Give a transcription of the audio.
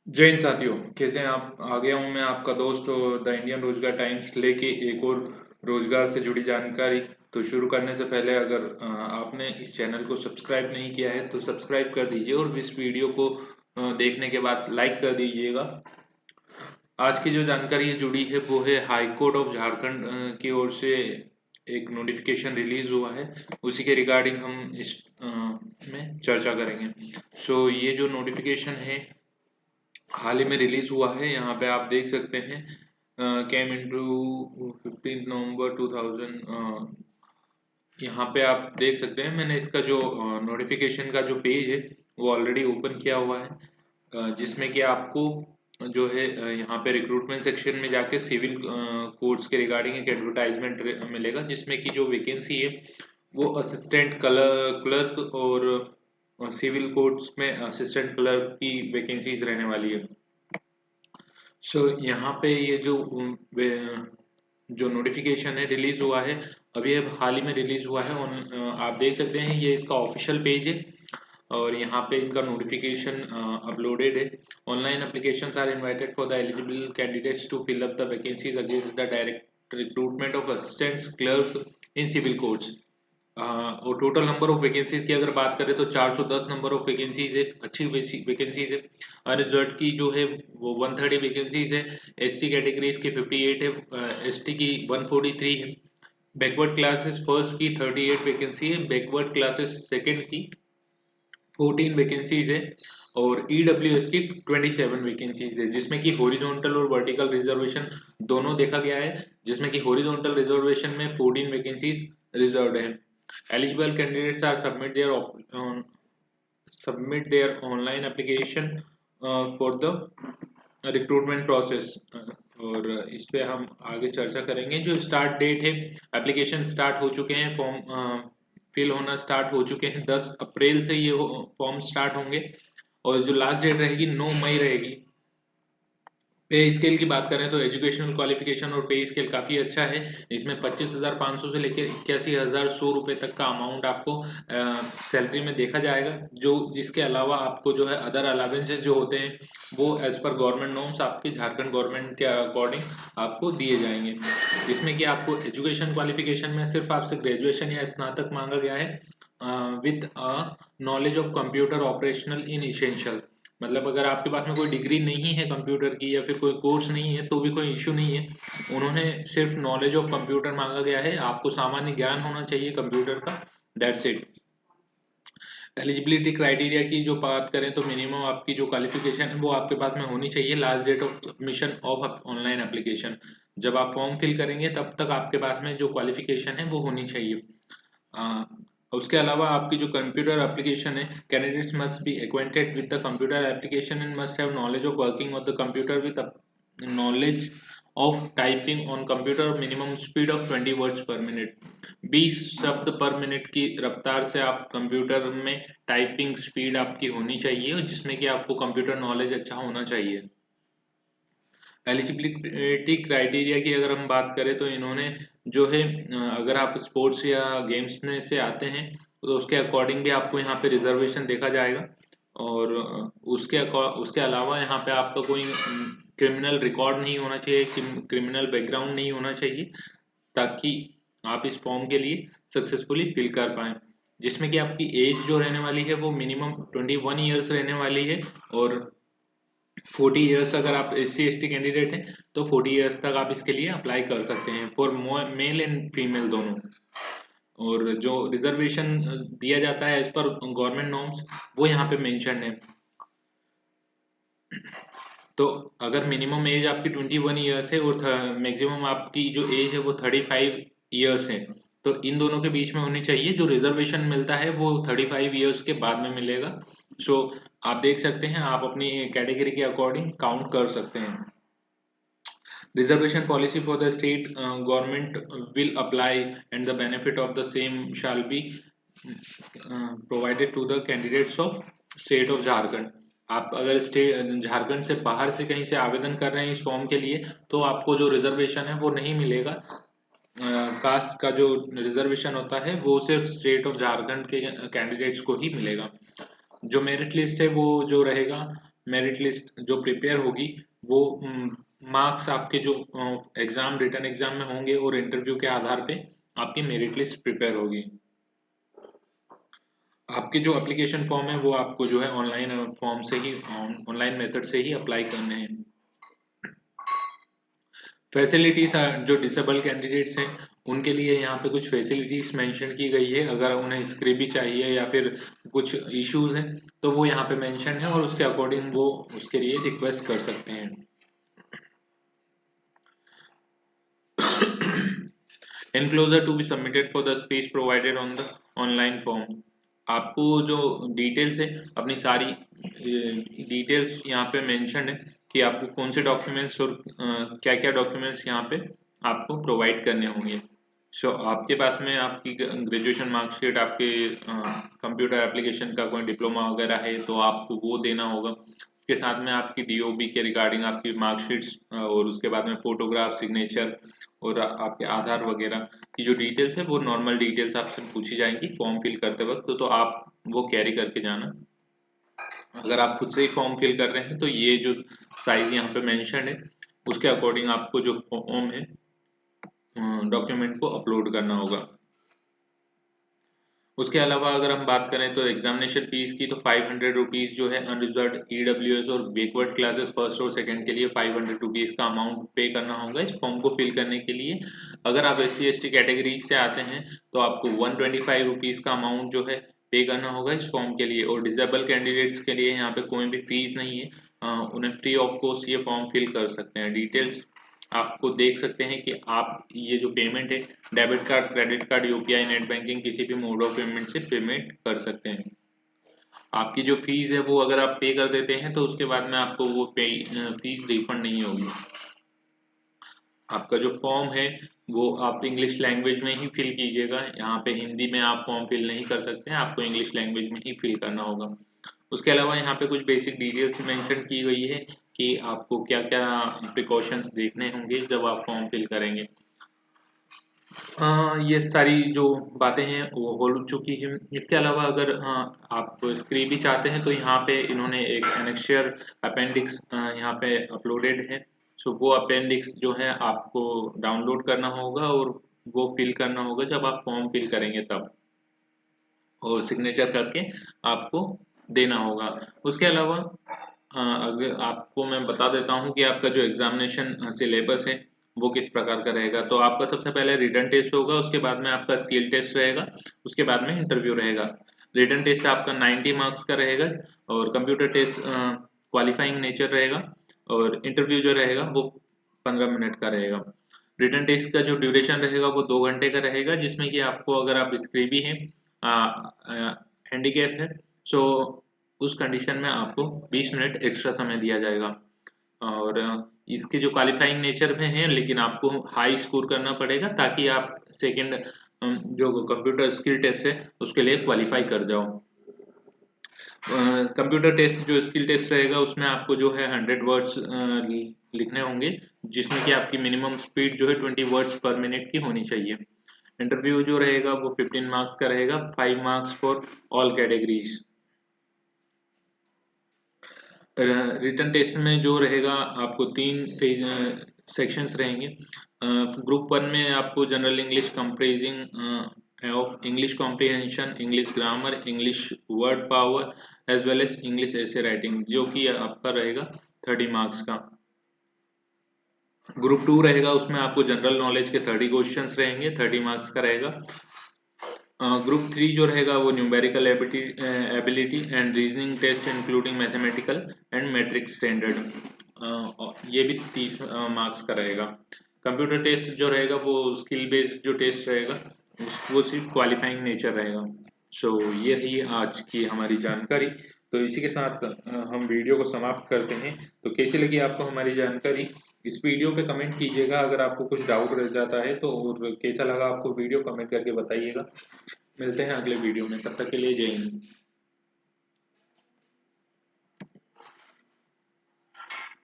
जय हिंद साथियों, कैसे हैं आप। आ गया हूं मैं आपका दोस्त द इंडियन रोजगार टाइम्स लेके एक और रोजगार से जुड़ी जानकारी। तो शुरू करने से पहले अगर आपने इस चैनल को सब्सक्राइब नहीं किया है तो सब्सक्राइब कर दीजिए और इस वीडियो को देखने के बाद लाइक कर दीजिएगा। आज की जो जानकारी जुड़ी है वो है हाई कोर्ट ऑफ झारखंड की ओर से एक नोटिफिकेशन रिलीज हुआ है। उसी के रिगार्डिंग हम इस में चर्चा करेंगे। ये जो नोटिफिकेशन है हाल ही में रिलीज हुआ है। यहाँ पे आप देख सकते हैं केम इनटू 15 नवंबर 2000। यहाँ पे आप देख सकते हैं मैंने इसका जो नोटिफिकेशन का जो पेज है वो ऑलरेडी ओपन किया हुआ है, जिसमें कि आपको जो है यहाँ पे रिक्रूटमेंट सेक्शन में जाके सिविल कोर्स के रिगार्डिंग एक एडवर्टाइजमेंट मिलेगा, जिसमें कि जो वैकेंसी है वो असिस्टेंट क्लर्क और सिविल कोर्ट्स में असिस्टेंट क्लर्क की वैकेंसीज रहने वाली है। यहाँ पे ये जो नोटिफिकेशन है रिलीज हुआ है, अभी अब हाल ही में रिलीज हुआ है। आप देख सकते हैं ये इसका ऑफिशियल पेज है और यहाँ पे इनका नोटिफिकेशन अपलोडेड है। Online applications are invited for the eligible candidates to fill up the vacancies against the direct recruitment of assistants clerk in civil courts. और टोटल नंबर ऑफ वैकेंसीज की अगर बात करें तो 410 नंबर ऑफ वैकेंसीज है, अच्छी vacancies है। Unreserved की जो है वो 130 वैकेंसीज है। एससी कैटेगरीज की 58 है, एसटी की 143 है। बैकवर्ड क्लासेस फर्स्ट की 38 वैकेंसी है, बैकवर्ड क्लासेस सेकंड की 14 वैकेंसीज है और ईडब्ल्यूएस की 27 वैकेंसीज है, जिसमें कि हॉरिजॉन्टल और वर्टिकल रिजर्वेशन दोनों देखा गया है, जिसमें कि हॉरिजॉन्टल रिजर्वेशन में 14 वैकेंसीज रिजर्व्ड है। Eligible candidates are submit their online application for the recruitment process. और इस पे हम आगे चर्चा करेंगे। जो स्टार्ट डेट है, एप्लीकेशन स्टार्ट हो चुके हैं, फॉर्म फिल होना स्टार्ट हो चुके हैं। 10 अप्रैल से ये फॉर्म स्टार्ट होंगे और जो लास्ट डेट रहेगी 9 मई रहेगी। पे स्केल की बात करें तो एजुकेशनल क्वालिफिकेशन और पे स्केल काफ़ी अच्छा है। इसमें 25,500 से लेकर 81,100 रुपये तक का अमाउंट आपको सैलरी में देखा जाएगा। जो जिसके अलावा आपको जो है अदर अलावेंसेज जो होते हैं वो एज पर गवर्नमेंट नॉर्म्स आपकी झारखंड गवर्नमेंट के अकॉर्डिंग आपको दिए जाएंगे। इसमें कि आपको एजुकेशन क्वालिफिकेशन में सिर्फ आपसे ग्रेजुएशन या स्नातक मांगा गया है with knowledge of computer operational in essential. मतलब अगर आपके पास में कोई डिग्री नहीं है कंप्यूटर की या फिर कोई कोर्स नहीं है तो भी कोई इश्यू नहीं है। उन्होंने सिर्फ नॉलेज ऑफ कंप्यूटर मांगा गया है, आपको सामान्य ज्ञान होना चाहिए कंप्यूटर का, दैट्स इट। एलिजिबिलिटी क्राइटेरिया की जो बात करें तो मिनिमम आपकी जो क्वालिफिकेशन है वो आपके पास में होनी चाहिए। Last date of submission of online application, जब आप फॉर्म फिल करेंगे तब तक आपके पास में जो क्वालिफिकेशन है वो होनी चाहिए। उसके अलावा आपकी जो कंप्यूटर एप्लीकेशन है, candidates must be acquainted with the computer application and must have knowledge of working of the computer with knowledge of typing on computer, minimum speed of 20 words पर मिनट। 20 शब्द पर मिनट की रफ्तार से आप computer में typing speed आपकी होनी चाहिए और जिसमें कि आपको कंप्यूटर नॉलेज अच्छा होना चाहिए। एलिजिबिलिटी क्राइटेरिया की अगर हम बात करें तो इन्होंने जो है अगर आप स्पोर्ट्स या गेम्स में से आते हैं तो उसके अकॉर्डिंग भी आपको यहाँ पे रिजर्वेशन देखा जाएगा। और उसके अलावा यहाँ पे आपका कोई क्रिमिनल रिकॉर्ड नहीं होना चाहिए, क्रिमिनल बैकग्राउंड नहीं होना चाहिए, ताकि आप इस फॉर्म के लिए सक्सेसफुली फिल कर पाएँ। जिसमें कि आपकी एज जो रहने वाली है वो मिनिमम 21 ईयर्स रहने वाली है और 40 ईयर्स अगर आप SC ST कैंडिडेट हैं तो 40 ईयर्स तक आप इसके लिए अप्लाई कर सकते हैं फॉर मेल एंड फीमेल दोनों। और जो रिजर्वेशन दिया जाता है एज पर गवर्नमेंट नॉर्म्स वो यहाँ पे मेंशन है। तो अगर मिनिमम एज आपकी 21 ईयर्स है और मैक्सिमम आपकी जो एज है वो 35 ईयर्स है, तो इन दोनों के बीच में होनी चाहिए। जो रिजर्वेशन मिलता है वो 35 ईयर्स के बाद में मिलेगा। सो आप देख सकते हैं, आप अपनी कैटेगरी के अकॉर्डिंग काउंट कर सकते हैं। Reservation policy for the state government will apply and the benefit of the same shall be provided to the candidates of state of Jharkhand। आप अगर स्टेट झारखंड से बाहर से कहीं से आवेदन कर रहे हैं इस फॉर्म के लिए तो आपको जो रिजर्वेशन है वो नहीं मिलेगा। कास्ट का जो रिजर्वेशन होता है वो सिर्फ स्टेट ऑफ झारखंड के कैंडिडेट्स को ही मिलेगा। जो मेरिट लिस्ट है वो जो रहेगा मेरिट लिस्ट जो प्रिपेयर होगी वो मार्क्स आपके जो एग्जाम रिटन एग्जाम में होंगे और इंटरव्यू के आधार पे आपकी मेरिट लिस्ट प्रिपेयर होगी। आपके जो एप्लीकेशन फॉर्म है वो आपको जो है ऑनलाइन फॉर्म से ही ऑनलाइन मेथड से ही अप्लाई करने हैं। फैसिलिटीज जो डिसेबल कैंडिडेट्स हैं उनके लिए यहाँ पे कुछ फैसिलिटीज मेंशन की गई है। अगर उन्हें स्क्रिबी चाहिए या फिर कुछ इश्यूज हैं तो वो यहाँ पे मेंशन है और उसके अकॉर्डिंग वो उसके लिए रिक्वेस्ट कर सकते हैं। Enclosure to be submitted for the space provided on the online form। आपको जो डिटेल्स है अपनी सारी डिटेल्स यहाँ पे मेंशन है कि आपको कौन से डॉक्यूमेंट्स और क्या क्या डॉक्यूमेंट्स यहाँ पे आपको प्रोवाइड करने होंगे। सो आपके पास में आपकी ग्रेजुएशन मार्कशीट, आपके कंप्यूटर एप्लीकेशन का कोई डिप्लोमा वगैरह है तो आपको वो देना होगा। उसके साथ में आपकी डीओबी के रिगार्डिंग आपकी मार्कशीट्स और उसके बाद में फोटोग्राफ, सिग्नेचर और आपके आधार वगैरह की जो डिटेल्स है वो नॉर्मल डिटेल्स आपसे पूछी जाएंगी फॉर्म फिल करते वक्त। तो आप वो कैरी करके जाना। अगर आप खुद से ही फॉर्म फिल कर रहे हैं तो ये जो साइज यहाँ पे मेंशन है उसके अकॉर्डिंग आपको जो फॉर्म है डॉक्यूमेंट को अपलोड करना होगा। उसके अलावा अगर हम बात करें तो एग्जामिनेशन फीस की तो 500 रुपीज़ जो है अनरिजर्व ईडब्ल्यूएस और बैकवर्ड क्लासेस फर्स्ट और सेकंड के लिए 500 रुपीज़ का अमाउंट पे करना होगा इस फॉर्म को फिल करने के लिए। अगर आप SC/ST कैटेगरी से आते हैं तो आपको 125 रुपीज़ का अमाउंट जो है पे करना होगा इस फॉर्म के लिए। और डिसेबल कैंडिडेट्स के लिए यहाँ पे कोई भी फीस नहीं है, उन्हें फ्री ऑफ कॉस्ट ये फॉर्म फिल कर सकते हैं। डिटेल्स आपको देख सकते हैं कि आप ये जो पेमेंट है debit card, credit card, UPI, net banking किसी भी मोड ऑफ पेमेंट से पेमेंट कर सकते हैं। आपकी जो फीस है वो अगर आप पे कर देते हैं तो उसके बाद में आपको वो फीस रिफंड नहीं होगी। आपका जो फॉर्म है वो आप इंग्लिश लैंग्वेज में ही फिल कीजिएगा। यहाँ पे हिंदी में आप फॉर्म फिल नहीं कर सकते हैं, आपको इंग्लिश लैंग्वेज में ही फिल करना होगा। उसके अलावा यहाँ पे कुछ बेसिक डिटेल्स मेंशन की गई है कि आपको क्या क्या प्रिकॉशंस देखने होंगे जब आप फॉर्म फिल करेंगे। ये सारी जो बातें हैं वो हो चुकी है। इसके अलावा अगर आप स्क्रीबी चाहते हैं तो यहाँ पे इन्होंने एक एनेक्शियर अपेंडिक्स यहाँ पे अपलोडेड है। सो वो अपेंडिक्स जो है आपको डाउनलोड करना होगा और वो फिल करना होगा जब आप फॉर्म फिल करेंगे तब, और सिग्नेचर करके आपको देना होगा। उसके अलावा अगर आपको मैं बता देता हूँ कि आपका जो एग्जामिनेशन सिलेबस है वो किस प्रकार का रहेगा। तो आपका सबसे पहले रिटन टेस्ट होगा, उसके बाद में आपका स्किल टेस्ट रहेगा, उसके बाद में इंटरव्यू रहेगा। रिटन टेस्ट आपका 90 मार्क्स का रहेगा और कंप्यूटर टेस्ट क्वालिफाइंग नेचर रहेगा और इंटरव्यू जो रहेगा वो 15 मिनट का रहेगा। रिटन टेस्ट का जो ड्यूरेशन रहेगा वो 2 घंटे का रहेगा, जिसमें कि आपको अगर आप स्क्रीबी हैं, हैंडीकैप है, सो उस कंडीशन में आपको 20 मिनट एक्स्ट्रा समय दिया जाएगा। और इसके जो क्वालिफाइंग नेचर में है, लेकिन आपको हाई स्कोर करना पड़ेगा ताकि आप सेकंड जो कंप्यूटर स्किल टेस्ट है उसके लिए क्वालिफाई कर जाओ। कंप्यूटर टेस्ट जो स्किल टेस्ट रहेगा उसमें आपको जो है 100 वर्ड्स लिखने होंगे, जिसमें कि आपकी मिनिमम स्पीड जो है 20 वर्ड्स पर मिनट की होनी चाहिए। इंटरव्यू जो रहेगा वो 15 मार्क्स का रहेगा, 5 marks for all categories. Written test में जो रहेगा आपको 3 सेक्शंस रहेंगे। ग्रुप 1 में आपको general English comprising of English comprehension, English grammar, English word power as well as English essay writing, जो कि आपका रहेगा 30 मार्क्स का। ग्रुप 2 रहेगा, उसमें आपको जनरल नॉलेज के 30 क्वेश्चंस रहेंगे, 30 मार्क्स का रहेगा। ग्रुप 3 जो रहेगा वो numerical ability and reasoning test including mathematical and matric standard, ये भी 30 मार्क्स का रहेगा। कंप्यूटर टेस्ट जो रहेगा वो स्किल बेस्ड जो टेस्ट रहेगा वो सिर्फ क्वालिफाइंग नेचर रहेगा। सो ये रही आज की हमारी जानकारी। तो इसी के साथ हम वीडियो को समाप्त करते हैं। तो कैसी लगी आपको हमारी जानकारी, इस वीडियो पे कमेंट कीजिएगा अगर आपको कुछ डाउट रह जाता है तो, और कैसा लगा आपको वीडियो कमेंट करके बताइएगा। मिलते हैं अगले वीडियो में, तब तक के लिए जय हिंद।